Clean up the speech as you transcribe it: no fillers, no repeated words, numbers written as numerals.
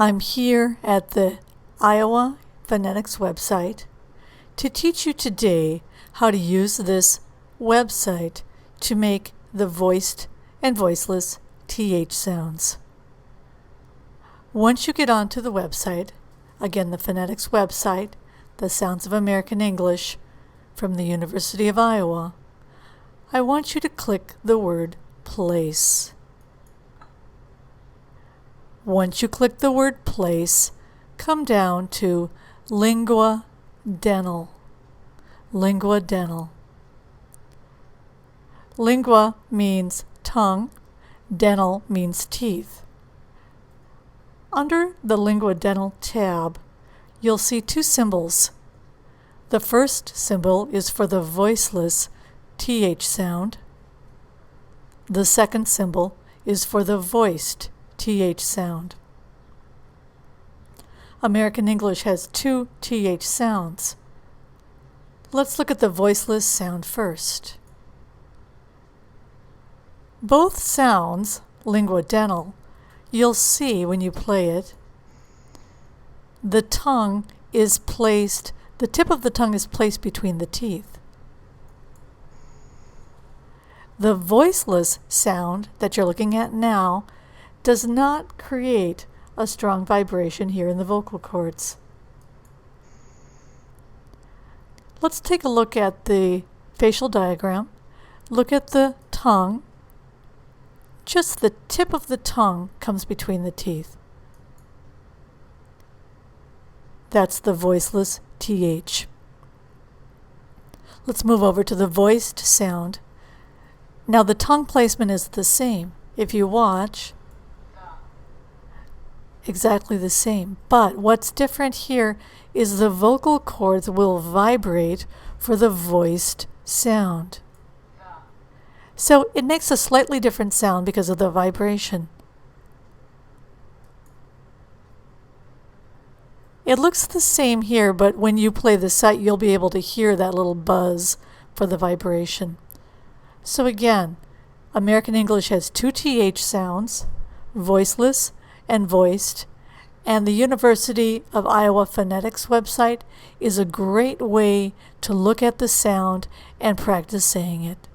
I'm here at the Iowa Phonetics website to teach you today how to use this website to make the voiced and voiceless TH sounds. Once you get onto the website, again the Phonetics website, the Sounds of American English from the University of Iowa, I want you to click the word place. Once you click the word place, come down to Lingua Dental. Lingua Dental. Lingua means tongue, dental means teeth. Under the Lingua Dental tab, you'll see two symbols. The first symbol is for the voiceless TH sound. The second symbol is for the voiced TH sound. American English has two TH sounds. Let's look at the voiceless sound first. Both sounds, Lingua Dental, you'll see when you play it, the tip of the tongue is placed between the teeth. The voiceless sound that you're looking at now does not create a strong vibration here in the vocal cords. Let's take a look at the facial diagram. Look at the tongue. Just the tip of the tongue comes between the teeth. That's the voiceless TH. Let's move over to the voiced sound. Now the tongue placement is the same. If you watch, exactly the same. But what's different here is the vocal cords will vibrate for the voiced sound. So it makes a slightly different sound because of the vibration. It looks the same here, but when you play the site, you'll be able to hear that little buzz for the vibration. So again, American English has two TH sounds, voiceless and voiced, and the University of Iowa Phonetics website is a great way to look at the sound and practice saying it.